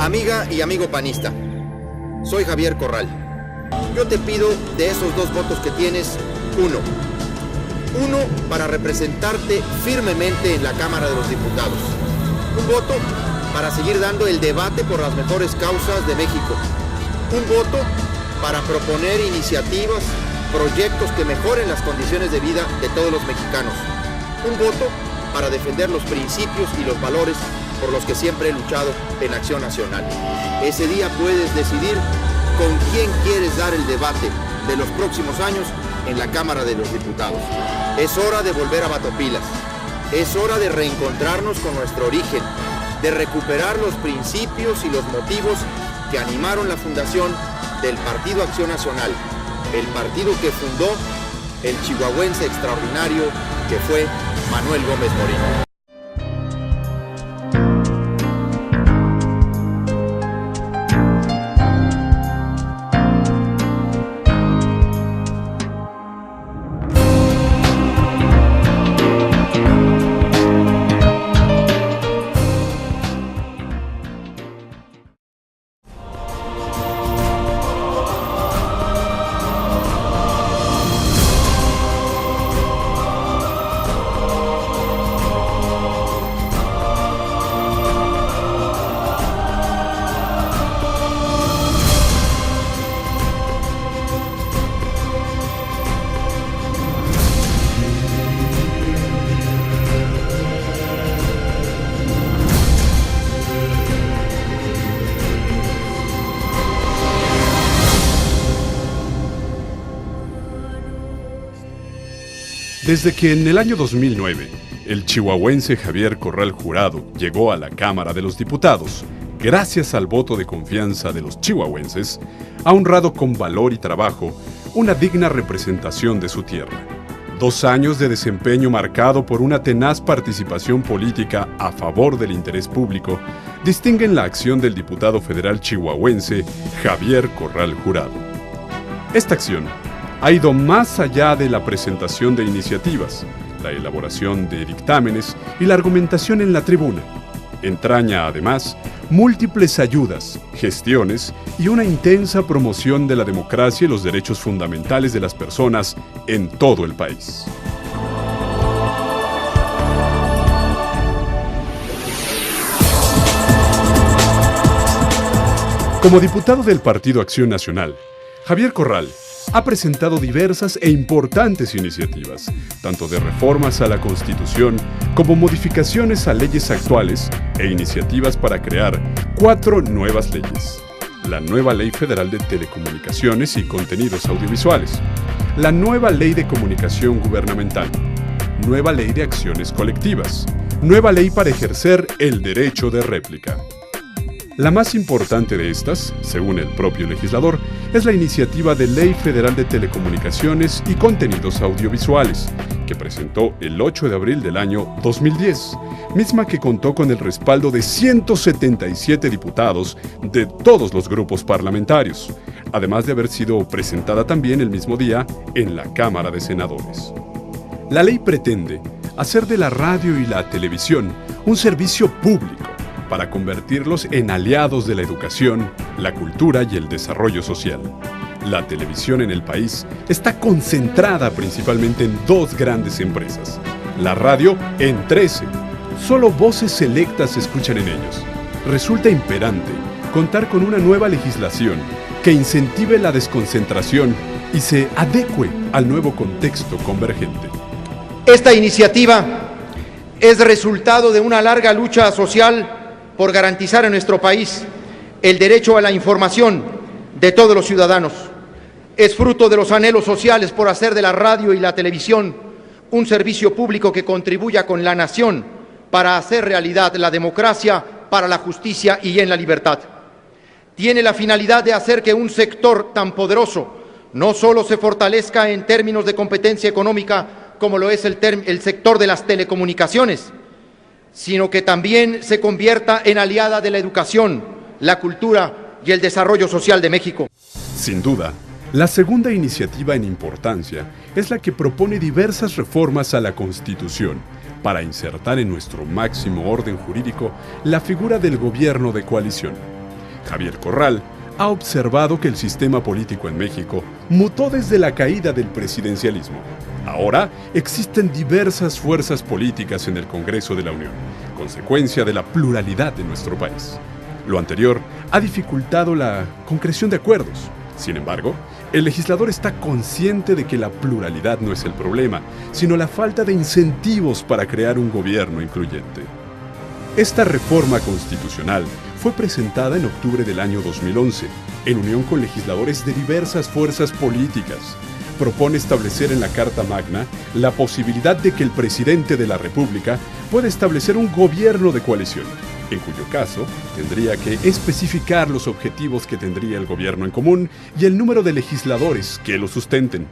Amiga y amigo panista, soy Javier Corral. Yo te pido de esos 2 votos que tienes, uno para representarte firmemente en la Cámara de los Diputados. Un voto para seguir dando el debate por las mejores causas de México. Un voto para proponer iniciativas, proyectos que mejoren las condiciones de vida de todos los mexicanos. Un voto para defender los principios y los valores por los que siempre he luchado en Acción Nacional. Ese día puedes decidir con quién quieres dar el debate de los próximos años en la Cámara de los Diputados. Es hora de volver a Batopilas. Es hora de reencontrarnos con nuestro origen, de recuperar los principios y los motivos que animaron la fundación del Partido Acción Nacional, el partido que fundó el chihuahuense extraordinario que fue Manuel Gómez Morín. Desde que en el año 2009, el chihuahuense Javier Corral Jurado llegó a la Cámara de los Diputados, gracias al voto de confianza de los chihuahuenses, ha honrado con valor y trabajo una digna representación de su tierra. 2 años de desempeño marcado por una tenaz participación política a favor del interés público distinguen la acción del diputado federal chihuahuense Javier Corral Jurado. Esta acción ha ido más allá de la presentación de iniciativas, la elaboración de dictámenes y la argumentación en la tribuna. Entraña, además, múltiples ayudas, gestiones y una intensa promoción de la democracia y los derechos fundamentales de las personas en todo el país. Como diputado del Partido Acción Nacional, Javier Corral ha presentado diversas e importantes iniciativas, tanto de reformas a la Constitución como modificaciones a leyes actuales e iniciativas para crear 4 nuevas leyes. La nueva Ley Federal de Telecomunicaciones y Contenidos Audiovisuales, la nueva Ley de Comunicación Gubernamental, nueva Ley de Acciones Colectivas, nueva ley para ejercer el derecho de réplica. La más importante de estas, según el propio legislador, es la iniciativa de Ley Federal de Telecomunicaciones y Contenidos Audiovisuales, que presentó el 8 de abril del año 2010, misma que contó con el respaldo de 177 diputados de todos los grupos parlamentarios, además de haber sido presentada también el mismo día en la Cámara de Senadores. La ley pretende hacer de la radio y la televisión un servicio público, para convertirlos en aliados de la educación, la cultura y el desarrollo social. La televisión en el país está concentrada principalmente en 2 grandes empresas. La radio en 13. Solo voces selectas se escuchan en ellos. Resulta imperante contar con una nueva legislación que incentive la desconcentración y se adecue al nuevo contexto convergente. Esta iniciativa es resultado de una larga lucha social por garantizar en nuestro país el derecho a la información de todos los ciudadanos. Es fruto de los anhelos sociales por hacer de la radio y la televisión un servicio público que contribuya con la nación para hacer realidad la democracia, para la justicia y en la libertad. Tiene la finalidad de hacer que un sector tan poderoso no solo se fortalezca en términos de competencia económica como lo es el sector de las telecomunicaciones, sino que también se convierta en aliada de la educación, la cultura y el desarrollo social de México. Sin duda, la segunda iniciativa en importancia es la que propone diversas reformas a la Constitución para insertar en nuestro máximo orden jurídico la figura del gobierno de coalición. Javier Corral, ha observado que el sistema político en México mutó desde la caída del presidencialismo. Ahora existen diversas fuerzas políticas en el Congreso de la Unión, consecuencia de la pluralidad de nuestro país. Lo anterior ha dificultado la concreción de acuerdos. Sin embargo, el legislador está consciente de que la pluralidad no es el problema, sino la falta de incentivos para crear un gobierno incluyente. Esta reforma constitucional fue presentada en octubre del año 2011, en unión con legisladores de diversas fuerzas políticas. Propone establecer en la Carta Magna la posibilidad de que el presidente de la República pueda establecer un gobierno de coalición, en cuyo caso tendría que especificar los objetivos que tendría el gobierno en común y el número de legisladores que lo sustenten.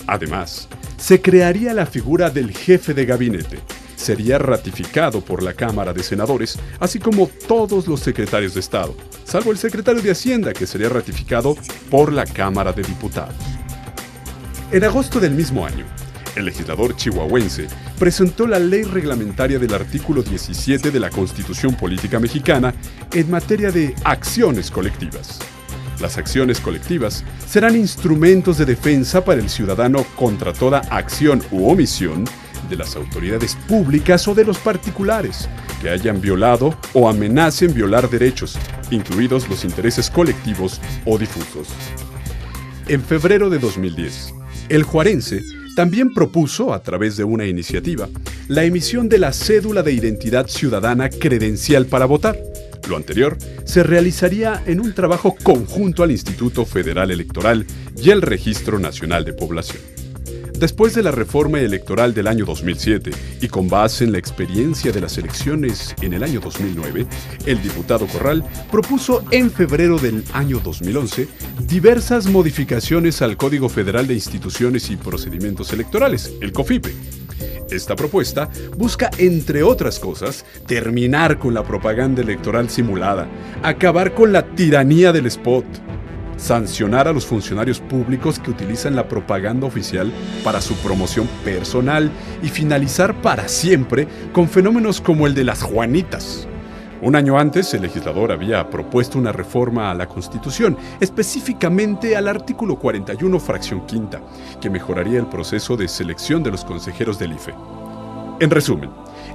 Además, se crearía la figura del jefe de gabinete. Sería ratificado por la Cámara de Senadores, así como todos los secretarios de Estado, salvo el secretario de Hacienda, que sería ratificado por la Cámara de Diputados. En agosto del mismo año, el legislador chihuahuense presentó la ley reglamentaria del artículo 17 de la Constitución Política Mexicana en materia de acciones colectivas. Las acciones colectivas serán instrumentos de defensa para el ciudadano contra toda acción u omisión de las autoridades públicas o de los particulares que hayan violado o amenacen violar derechos, incluidos los intereses colectivos o difusos. En febrero de 2010, el juarense también propuso, a través de una iniciativa, la emisión de la cédula de identidad ciudadana credencial para votar. Lo anterior se realizaría en un trabajo conjunto al Instituto Federal Electoral y el Registro Nacional de Población. Después de la reforma electoral del año 2007 y con base en la experiencia de las elecciones en el año 2009, el diputado Corral propuso en febrero del año 2011 diversas modificaciones al Código Federal de Instituciones y Procedimientos Electorales, el COFIPE. Esta propuesta busca, entre otras cosas, terminar con la propaganda electoral simulada, acabar con la tiranía del spot, sancionar a los funcionarios públicos que utilizan la propaganda oficial para su promoción personal y finalizar para siempre con fenómenos como el de las Juanitas. Un año antes, el legislador había propuesto una reforma a la Constitución, específicamente al artículo 41, fracción quinta, que mejoraría el proceso de selección de los consejeros del IFE. En resumen,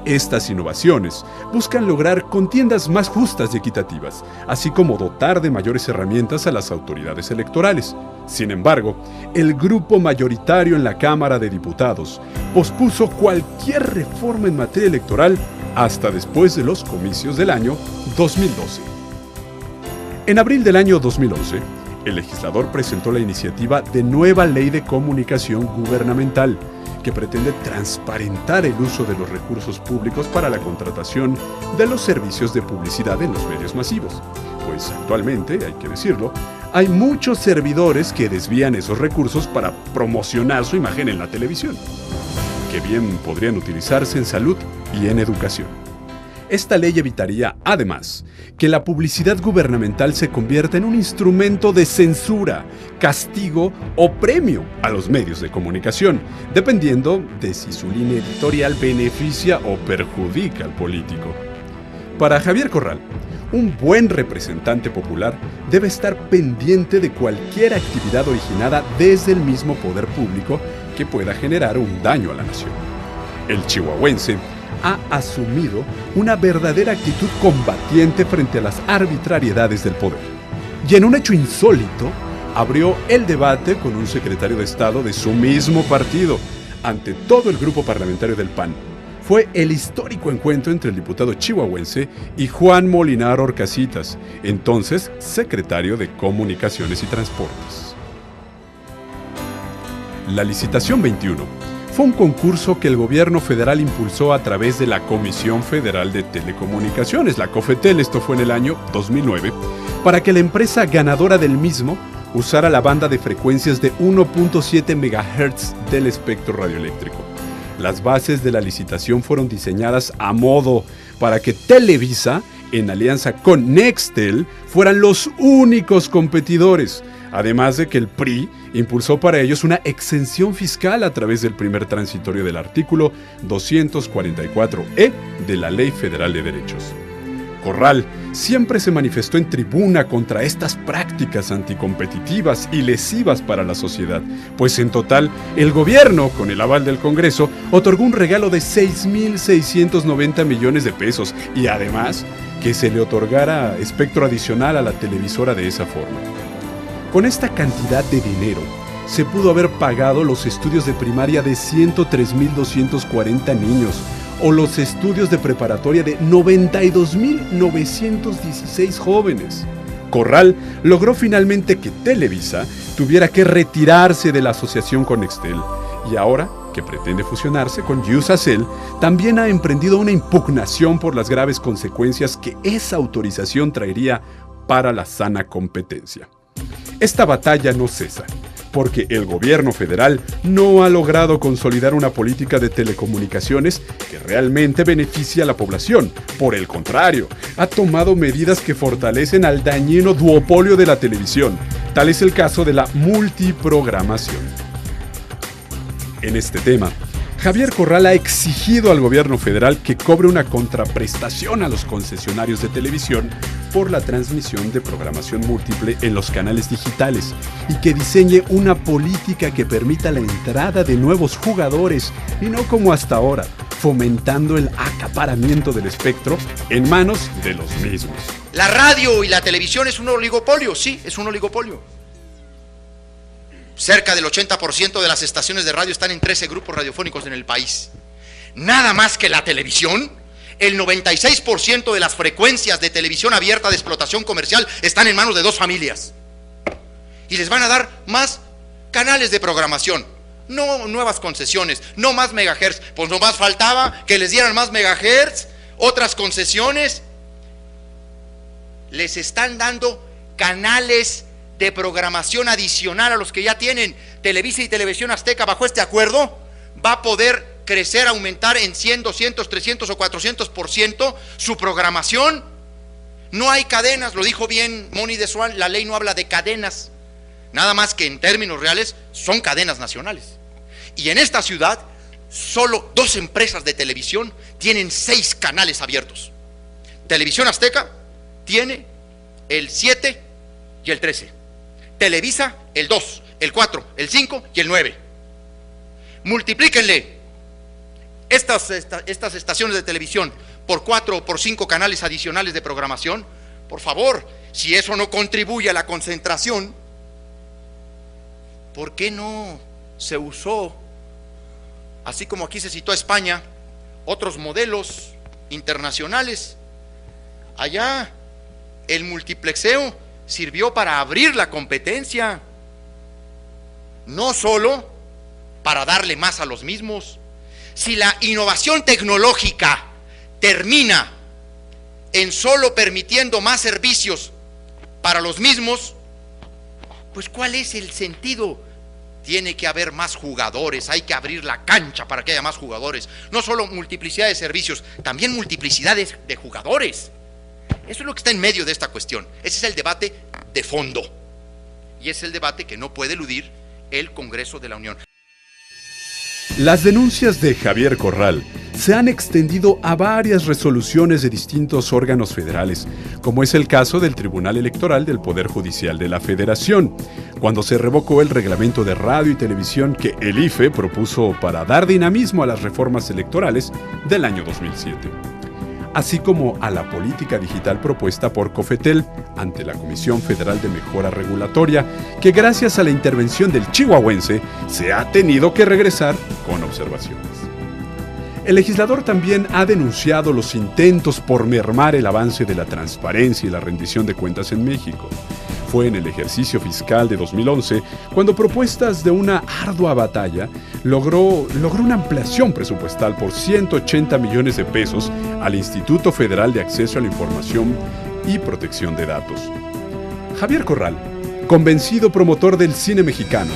estas innovaciones buscan lograr contiendas más justas y equitativas, así como dotar de mayores herramientas a las autoridades electorales. Sin embargo, el grupo mayoritario en la Cámara de Diputados pospuso cualquier reforma en materia electoral hasta después de los comicios del año 2012. En abril del año 2011, el legislador presentó la iniciativa de nueva Ley de Comunicación Gubernamental, que pretende transparentar el uso de los recursos públicos para la contratación de los servicios de publicidad en los medios masivos. Pues actualmente, hay que decirlo, hay muchos servidores que desvían esos recursos para promocionar su imagen en la televisión, que bien podrían utilizarse en salud y en educación. Esta ley evitaría, además, que la publicidad gubernamental se convierta en un instrumento de censura, castigo o premio a los medios de comunicación, dependiendo de si su línea editorial beneficia o perjudica al político. Para Javier Corral, un buen representante popular debe estar pendiente de cualquier actividad originada desde el mismo poder público que pueda generar un daño a la nación. El chihuahuense ha asumido una verdadera actitud combatiente frente a las arbitrariedades del poder. Y en un hecho insólito, abrió el debate con un secretario de Estado de su mismo partido, ante todo el grupo parlamentario del PAN. Fue el histórico encuentro entre el diputado chihuahuense y Juan Molinar Orcasitas, entonces secretario de Comunicaciones y Transportes. La licitación 21 fue un concurso que el gobierno federal impulsó a través de la Comisión Federal de Telecomunicaciones, la COFETEL, esto fue en el año 2009, para que la empresa ganadora del mismo usara la banda de frecuencias de 1.7 MHz del espectro radioeléctrico. Las bases de la licitación fueron diseñadas a modo para que Televisa, en alianza con Nextel, fueran los únicos competidores, además de que el PRI impulsó para ellos una exención fiscal a través del primer transitorio del artículo 244E de la Ley Federal de Derechos. Corral siempre se manifestó en tribuna contra estas prácticas anticompetitivas y lesivas para la sociedad, pues en total el gobierno, con el aval del Congreso, otorgó un regalo de 6.690 millones de pesos y además que se le otorgara espectro adicional a la televisora de esa forma. Con esta cantidad de dinero se pudo haber pagado los estudios de primaria de 103.240 niños, o los estudios de preparatoria de 92.916 jóvenes. Corral logró finalmente que Televisa tuviera que retirarse de la asociación con Nextel, y ahora, que pretende fusionarse con Iusacell, también ha emprendido una impugnación por las graves consecuencias que esa autorización traería para la sana competencia. Esta batalla no cesa, porque el gobierno federal no ha logrado consolidar una política de telecomunicaciones que realmente beneficie a la población. Por el contrario, ha tomado medidas que fortalecen al dañino duopolio de la televisión. Tal es el caso de la multiprogramación. En este tema, Javier Corral ha exigido al gobierno federal que cobre una contraprestación a los concesionarios de televisión por la transmisión de programación múltiple en los canales digitales y que diseñe una política que permita la entrada de nuevos jugadores y no como hasta ahora, fomentando el acaparamiento del espectro en manos de los mismos. La radio y la televisión es un oligopolio, sí, es un oligopolio. Cerca del 80% de las estaciones de radio están en 13 grupos radiofónicos en el país. Nada más que la televisión, el 96% de las frecuencias de televisión abierta de explotación comercial están en manos de 2 familias. Y les van a dar más canales de programación, no nuevas concesiones, no más megahertz. Pues nomás faltaba que les dieran más megahertz, otras concesiones. Les están dando canales de programación adicional a los que ya tienen. Televisa y Televisión Azteca, bajo este acuerdo, va a poder crecer, aumentar en 100, 200, 300 o 400% su programación. No hay cadenas, lo dijo bien Moni de Swan, la ley no habla de cadenas, nada más que en términos reales son cadenas nacionales. Y en esta ciudad, solo 2 empresas de televisión tienen 6 canales abiertos. Televisión Azteca tiene el 7 y el 13. Televisa, el 2, el 4, el 5 y el 9. Multiplíquenle estas estaciones de televisión por 4 o por 5 canales adicionales de programación. Por favor, si eso no contribuye a la concentración, ¿por qué no se usó, así como aquí se citó a España, otros modelos internacionales? Allá el multiplexeo sirvió para abrir la competencia, no solo para darle más a los mismos. Si la innovación tecnológica termina en solo permitiendo más servicios para los mismos, pues ¿cuál es el sentido? Tiene que haber más jugadores, hay que abrir la cancha para que haya más jugadores. No solo multiplicidad de servicios, también multiplicidad de jugadores. Eso es lo que está en medio de esta cuestión. Ese es el debate de fondo. Y es el debate que no puede eludir el Congreso de la Unión. Las denuncias de Javier Corral se han extendido a varias resoluciones de distintos órganos federales, como es el caso del Tribunal Electoral del Poder Judicial de la Federación, cuando se revocó el reglamento de radio y televisión que el IFE propuso para dar dinamismo a las reformas electorales del año 2007. Así como a la política digital propuesta por COFETEL ante la Comisión Federal de Mejora Regulatoria, que gracias a la intervención del chihuahuense se ha tenido que regresar con observaciones. El legislador también ha denunciado los intentos por mermar el avance de la transparencia y la rendición de cuentas en México. Fue en el ejercicio fiscal de 2011 cuando, propuestas de una ardua batalla, logró una ampliación presupuestal por 180 millones de pesos al Instituto Federal de Acceso a la Información y Protección de Datos. Javier Corral, convencido promotor del cine mexicano,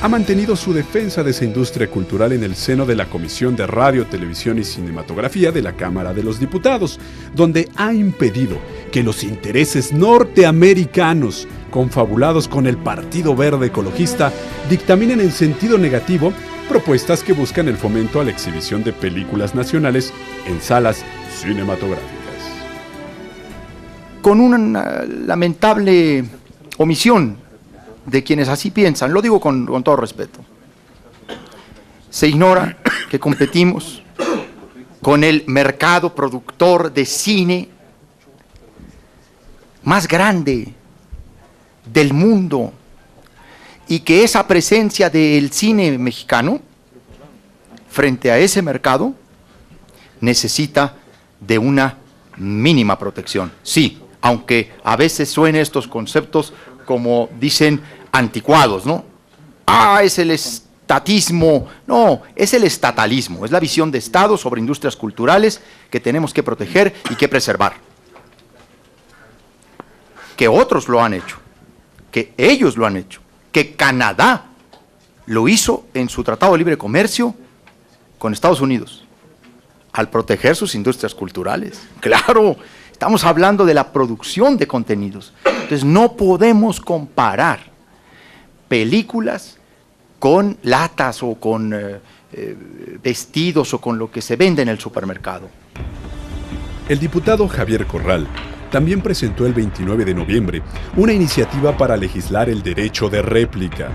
ha mantenido su defensa de esa industria cultural en el seno de la Comisión de Radio, Televisión y Cinematografía de la Cámara de los Diputados, donde ha impedido que los intereses norteamericanos, confabulados con el Partido Verde Ecologista, dictaminen en sentido negativo propuestas que buscan el fomento a la exhibición de películas nacionales en salas cinematográficas. con una lamentable omisión de quienes así piensan, lo digo con todo respeto. Se ignora que competimos con el mercado productor de cine más grande del mundo y que esa presencia del cine mexicano frente a ese mercado necesita de una mínima protección. Sí, aunque a veces suenen estos conceptos como dicen anticuados, ¿no? Es el estatismo. No, es el estatalismo, es la visión de Estado sobre industrias culturales que tenemos que proteger y que preservar. Que otros lo han hecho, que ellos lo han hecho, que Canadá lo hizo en su Tratado de Libre Comercio con Estados Unidos, al proteger sus industrias culturales. Claro, estamos hablando de la producción de contenidos. Entonces no podemos comparar películas con latas o con vestidos o con lo que se vende en el supermercado. El diputado Javier Corral también presentó el 29 de noviembre una iniciativa para legislar el derecho de réplica,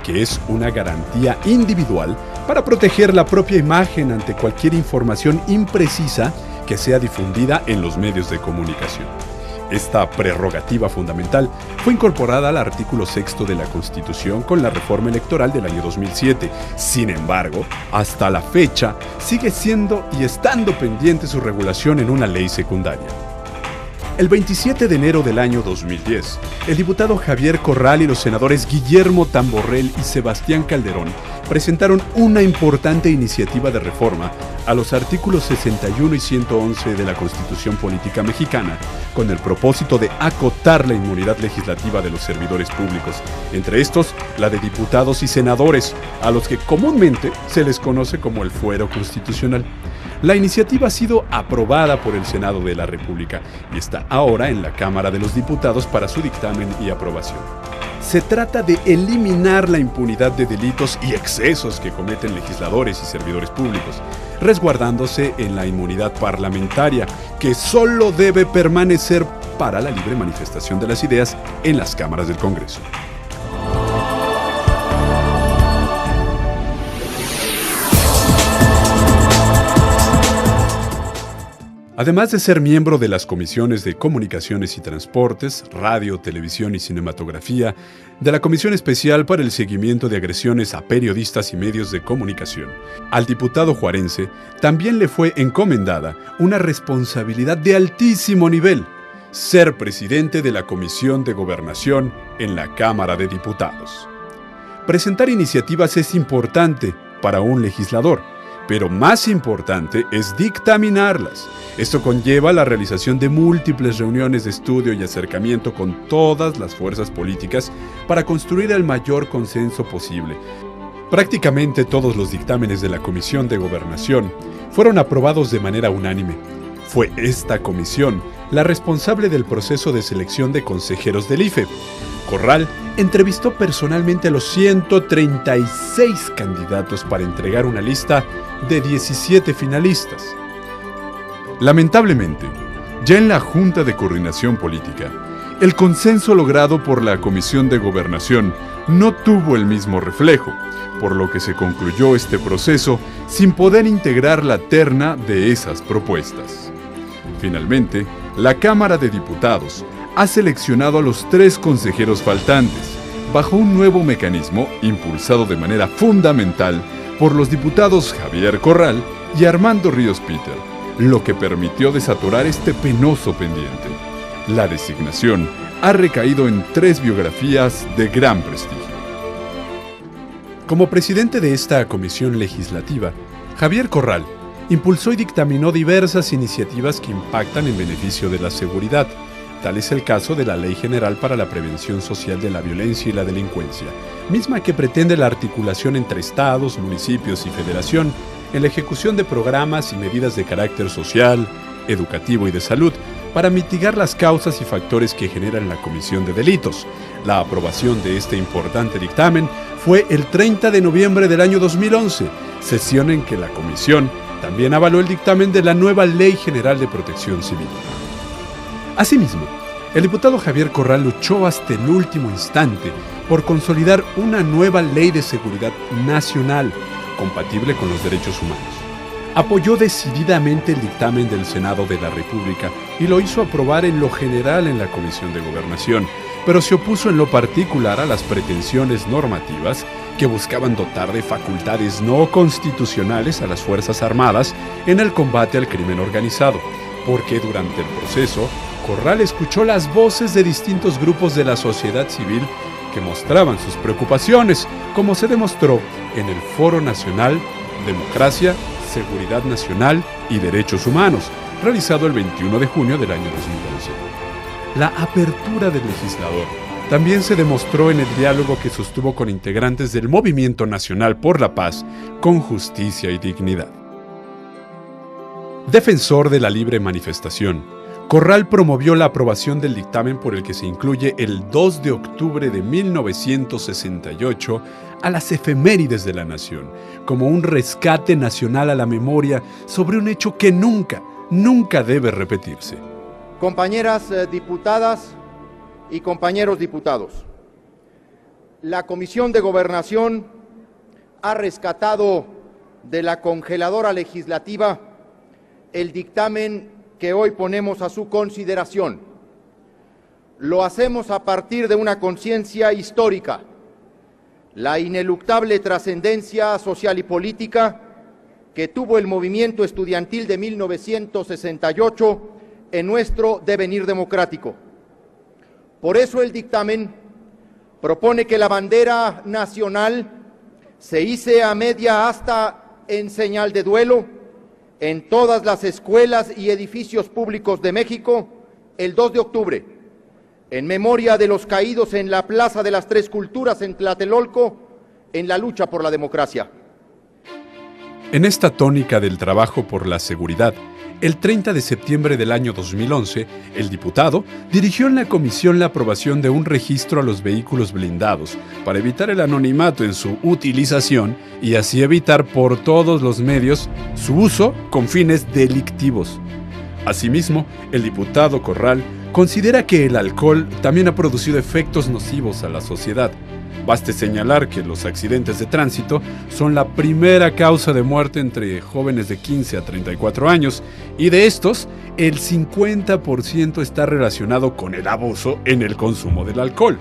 que es una garantía individual para proteger la propia imagen ante cualquier información imprecisa que sea difundida en los medios de comunicación. Esta prerrogativa fundamental fue incorporada al artículo 6 de la Constitución con la reforma electoral del año 2007. Sin embargo, hasta la fecha sigue siendo y estando pendiente su regulación en una ley secundaria. El 27 de enero del año 2010, el diputado Javier Corral y los senadores Guillermo Tamborrell y Sebastián Calderón presentaron una importante iniciativa de reforma a los artículos 61 y 111 de la Constitución Política Mexicana, con el propósito de acotar la inmunidad legislativa de los servidores públicos, entre estos la de diputados y senadores, a los que comúnmente se les conoce como el fuero constitucional. La iniciativa ha sido aprobada por el Senado de la República y está ahora en la Cámara de los Diputados para su dictamen y aprobación. Se trata de eliminar la impunidad de delitos y excesos que cometen legisladores y servidores públicos, resguardándose en la inmunidad parlamentaria, que solo debe permanecer para la libre manifestación de las ideas en las cámaras del Congreso. Además de ser miembro de las comisiones de Comunicaciones y Transportes, Radio, Televisión y Cinematografía, de la Comisión Especial para el Seguimiento de Agresiones a Periodistas y Medios de Comunicación, al diputado juarense también le fue encomendada una responsabilidad de altísimo nivel: ser presidente de la Comisión de Gobernación en la Cámara de Diputados. Presentar iniciativas es importante para un legislador, pero más importante es dictaminarlas. Esto conlleva la realización de múltiples reuniones de estudio y acercamiento con todas las fuerzas políticas para construir el mayor consenso posible. Prácticamente todos los dictámenes de la Comisión de Gobernación fueron aprobados de manera unánime. Fue esta comisión la responsable del proceso de selección de consejeros del IFE. Corral entrevistó personalmente a los 136 candidatos para entregar una lista de 17 finalistas. Lamentablemente, ya en la Junta de Coordinación Política, el consenso logrado por la Comisión de Gobernación no tuvo el mismo reflejo, por lo que se concluyó este proceso sin poder integrar la terna de esas propuestas. Finalmente, la Cámara de Diputados ha seleccionado a los 3 consejeros faltantes, bajo un nuevo mecanismo impulsado de manera fundamental por los diputados Javier Corral y Armando Ríos Peter, lo que permitió desaturar este penoso pendiente. La designación ha recaído en 3 biografías de gran prestigio. Como presidente de esta comisión legislativa, Javier Corral impulsó y dictaminó diversas iniciativas que impactan en beneficio de la seguridad. Tal es el caso de la Ley General para la Prevención Social de la Violencia y la Delincuencia, misma que pretende la articulación entre estados, municipios y federación en la ejecución de programas y medidas de carácter social, educativo y de salud para mitigar las causas y factores que generan la comisión de delitos. La aprobación de este importante dictamen fue el 30 de noviembre del año 2011, sesión en que la comisión también avaló el dictamen de la nueva Ley General de Protección Civil. Asimismo, el diputado Javier Corral luchó hasta el último instante por consolidar una nueva ley de seguridad nacional, compatible con los derechos humanos. Apoyó decididamente el dictamen del Senado de la República y lo hizo aprobar en lo general en la Comisión de Gobernación, pero se opuso en lo particular a las pretensiones normativas que buscaban dotar de facultades no constitucionales a las Fuerzas Armadas en el combate al crimen organizado, porque durante el proceso, Corral escuchó las voces de distintos grupos de la sociedad civil que mostraban sus preocupaciones, como se demostró en el Foro Nacional Democracia, Seguridad Nacional y Derechos Humanos, realizado el 21 de junio del año 2011. La apertura del legislador también se demostró en el diálogo que sostuvo con integrantes del Movimiento Nacional por la Paz, con justicia y dignidad. Defensor de la libre manifestación, Corral promovió la aprobación del dictamen por el que se incluye el 2 de octubre de 1968 a las efemérides de la nación, como un rescate nacional a la memoria sobre un hecho que nunca debe repetirse. Compañeras diputadas y compañeros diputados, la Comisión de Gobernación ha rescatado de la congeladora legislativa el dictamen que hoy ponemos a su consideración. Lo hacemos a partir de una conciencia histórica, la ineluctable trascendencia social y política que tuvo el movimiento estudiantil de 1968 en nuestro devenir democrático. Por eso el dictamen propone que la bandera nacional se hice a media asta en señal de duelo en todas las escuelas y edificios públicos de México el 2 de octubre, en memoria de los caídos en la Plaza de las Tres Culturas en Tlatelolco, en la lucha por la democracia. En esta tónica del trabajo por la seguridad, el 30 de septiembre del año 2011, el diputado dirigió en la comisión la aprobación de un registro a los vehículos blindados para evitar el anonimato en su utilización y así evitar por todos los medios su uso con fines delictivos. Asimismo, el diputado Corral considera que el alcohol también ha producido efectos nocivos a la sociedad. Baste señalar que los accidentes de tránsito son la primera causa de muerte entre jóvenes de 15 a 34 años y de estos, el 50% está relacionado con el abuso en el consumo del alcohol.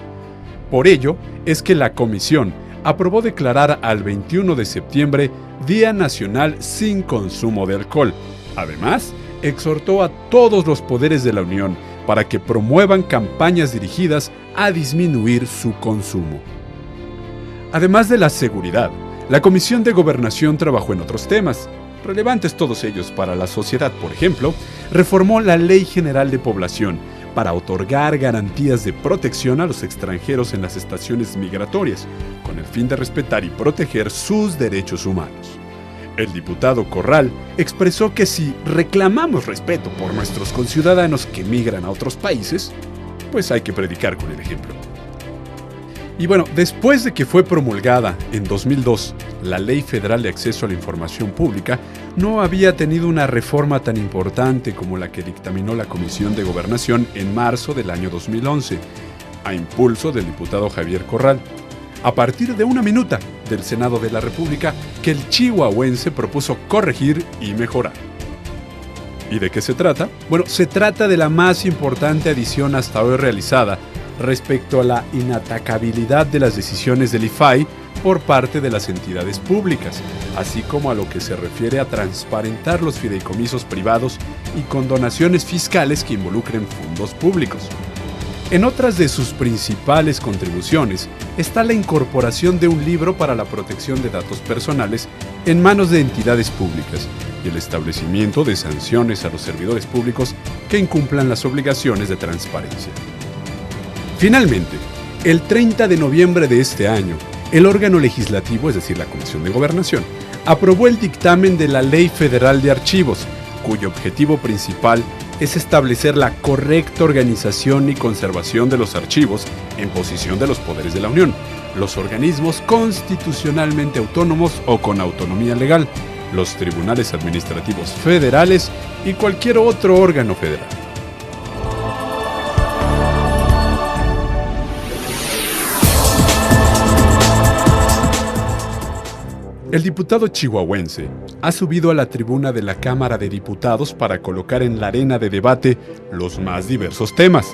Por ello, es que la Comisión aprobó declarar al 21 de septiembre Día Nacional sin Consumo de Alcohol. Además, exhortó a todos los poderes de la Unión para que promuevan campañas dirigidas a disminuir su consumo. Además de la seguridad, la Comisión de Gobernación trabajó en otros temas, relevantes todos ellos para la sociedad. Por ejemplo, reformó la Ley General de Población para otorgar garantías de protección a los extranjeros en las estaciones migratorias, con el fin de respetar y proteger sus derechos humanos. El diputado Corral expresó que si reclamamos respeto por nuestros conciudadanos que migran a otros países, pues hay que predicar con el ejemplo. Y bueno, después de que fue promulgada en 2002 la Ley Federal de Acceso a la Información Pública, no había tenido una reforma tan importante como la que dictaminó la Comisión de Gobernación en marzo del año 2011, a impulso del diputado Javier Corral, a partir de una minuta del Senado de la República que el chihuahuense propuso corregir y mejorar. ¿Y de qué se trata? Bueno, se trata de la más importante adición hasta hoy realizada respecto a la inatacabilidad de las decisiones del IFAI por parte de las entidades públicas, así como a lo que se refiere a transparentar los fideicomisos privados y condonaciones fiscales que involucren fondos públicos. En otras de sus principales contribuciones está la incorporación de un libro para la protección de datos personales en manos de entidades públicas y el establecimiento de sanciones a los servidores públicos que incumplan las obligaciones de transparencia. Finalmente, el 30 de noviembre de este año, el órgano legislativo, es decir, la Comisión de Gobernación, aprobó el dictamen de la Ley Federal de Archivos, cuyo objetivo principal es establecer la correcta organización y conservación de los archivos en posesión de los poderes de la Unión, los organismos constitucionalmente autónomos o con autonomía legal, los tribunales administrativos federales y cualquier otro órgano federal. El diputado chihuahuense ha subido a la tribuna de la Cámara de Diputados para colocar en la arena de debate los más diversos temas.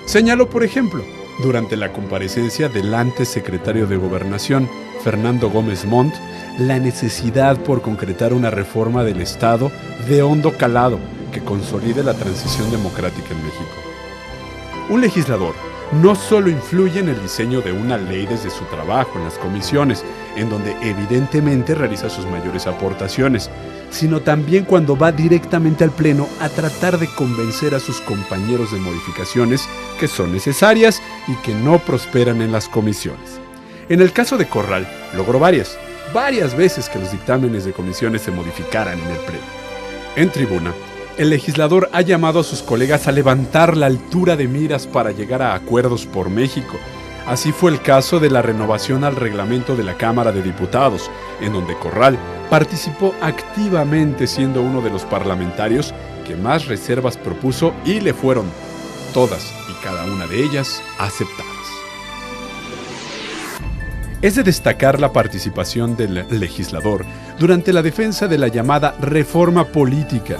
Señaló, por ejemplo, durante la comparecencia del antes secretario de Gobernación, Fernando Gómez Montt, la necesidad por concretar una reforma del Estado de hondo calado que consolide la transición democrática en México. Un legislador no solo influye en el diseño de una ley desde su trabajo en las comisiones, en donde evidentemente realiza sus mayores aportaciones, sino también cuando va directamente al Pleno a tratar de convencer a sus compañeros de modificaciones que son necesarias y que no prosperan en las comisiones. En el caso de Corral, logró varias veces que los dictámenes de comisiones se modificaran en el Pleno. En tribuna, el legislador ha llamado a sus colegas a levantar la altura de miras para llegar a acuerdos por México. Así fue el caso de la renovación al reglamento de la Cámara de Diputados, en donde Corral participó activamente siendo uno de los parlamentarios que más reservas propuso y le fueron todas y cada una de ellas aceptadas. Es de destacar la participación del legislador durante la defensa de la llamada reforma política.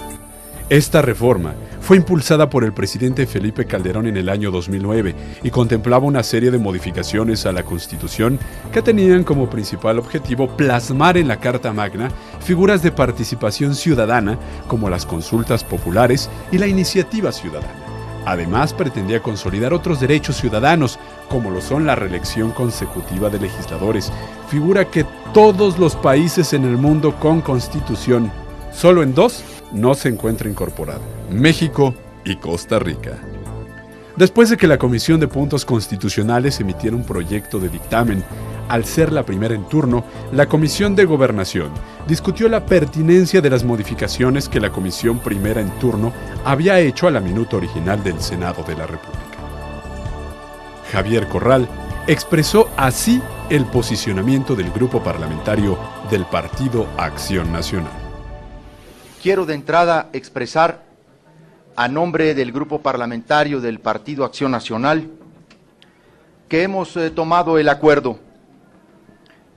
Esta reforma fue impulsada por el presidente Felipe Calderón en el año 2009 y contemplaba una serie de modificaciones a la Constitución que tenían como principal objetivo plasmar en la Carta Magna figuras de participación ciudadana como las consultas populares y la iniciativa ciudadana. Además, pretendía consolidar otros derechos ciudadanos, como lo son la reelección consecutiva de legisladores, figura que todos los países en el mundo con constitución, solo en 2 no se encuentra incorporado: México y Costa Rica. Después de que la Comisión de Puntos Constitucionales emitiera un proyecto de dictamen, al ser la primera en turno, la Comisión de Gobernación discutió la pertinencia de las modificaciones que la Comisión primera en turno había hecho a la minuta original del Senado de la República. Javier Corral expresó así el posicionamiento del grupo parlamentario del Partido Acción Nacional. Quiero de entrada expresar, a nombre del grupo parlamentario del Partido Acción Nacional, que hemos tomado el acuerdo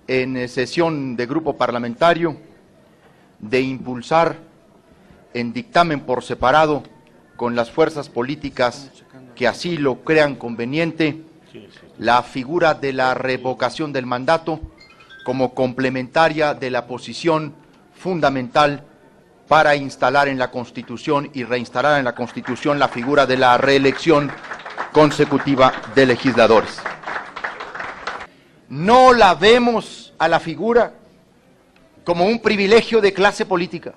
en sesión de grupo parlamentario de impulsar en dictamen por separado con las fuerzas políticas que así lo crean conveniente la figura de la revocación del mandato como complementaria de la posición fundamental para instalar en la Constitución y reinstalar en la Constitución la figura de la reelección consecutiva de legisladores. No la vemos a la figura como un privilegio de clase política,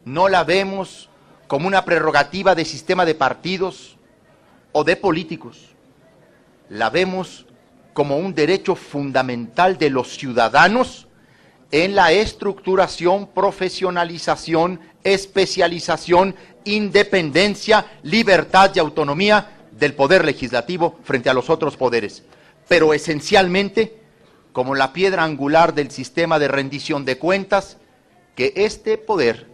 no la vemos como una prerrogativa de sistema de partidos o de políticos, la vemos como un derecho fundamental de los ciudadanos en la estructuración, profesionalización, especialización, independencia, libertad y autonomía del poder legislativo frente a los otros poderes, pero esencialmente como la piedra angular del sistema de rendición de cuentas que este poder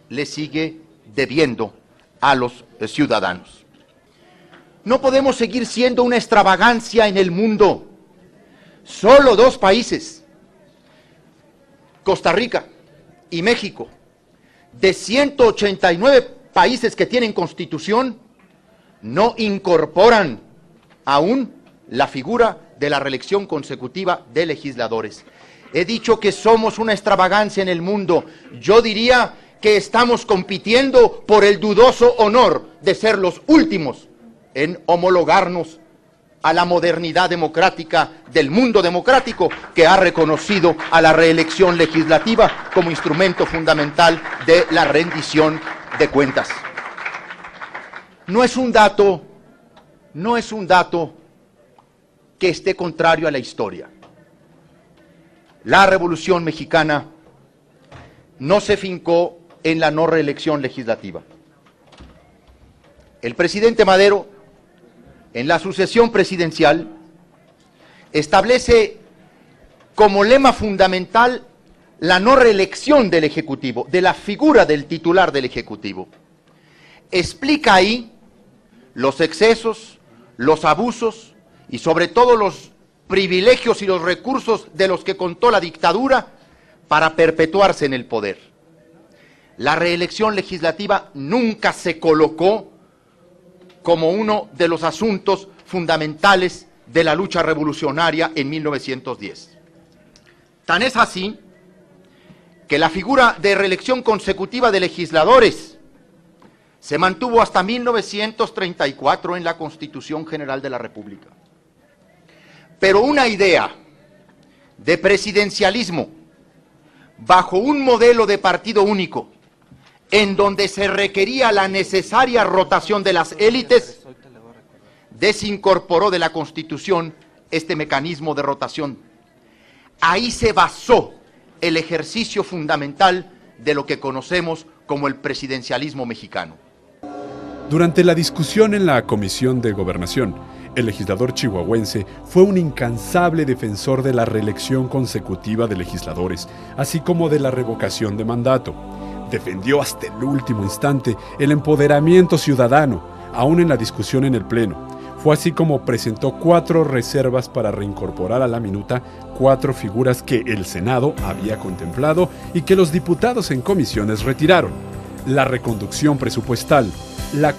le sigue debiendo a los ciudadanos. No podemos seguir siendo una extravagancia en el mundo. Solo 2 países, Costa Rica y México, de 189 países que tienen constitución, no incorporan aún la figura de la reelección consecutiva de legisladores. He dicho que somos una extravagancia en el mundo. Yo diría que estamos compitiendo por el dudoso honor de ser los últimos en homologarnos a la modernidad democrática del mundo democrático que ha reconocido a la reelección legislativa como instrumento fundamental de la rendición de cuentas. No es un dato que esté contrario a la historia. La Revolución Mexicana no se fincó en la no reelección legislativa. El presidente Madero, en la sucesión presidencial, establece como lema fundamental la no reelección del Ejecutivo, de la figura del titular del Ejecutivo. Explica ahí los excesos, los abusos y sobre todo los privilegios y los recursos de los que contó la dictadura para perpetuarse en el poder. La reelección legislativa nunca se colocó como uno de los asuntos fundamentales de la lucha revolucionaria en 1910. Tan es así que la figura de reelección consecutiva de legisladores se mantuvo hasta 1934 en la Constitución General de la República. Pero una idea de presidencialismo bajo un modelo de partido único, en donde se requería la necesaria rotación de las élites, desincorporó de la Constitución este mecanismo de rotación. Ahí se basó el ejercicio fundamental de lo que conocemos como el presidencialismo mexicano. Durante la discusión en la Comisión de Gobernación, el legislador chihuahuense fue un incansable defensor de la reelección consecutiva de legisladores, así como de la revocación de mandato. Defendió hasta el último instante el empoderamiento ciudadano, aún en la discusión en el Pleno. Fue así como presentó 4 reservas para reincorporar a la minuta 4 figuras que el Senado había contemplado y que los diputados en comisiones retiraron: la reconducción presupuestal, la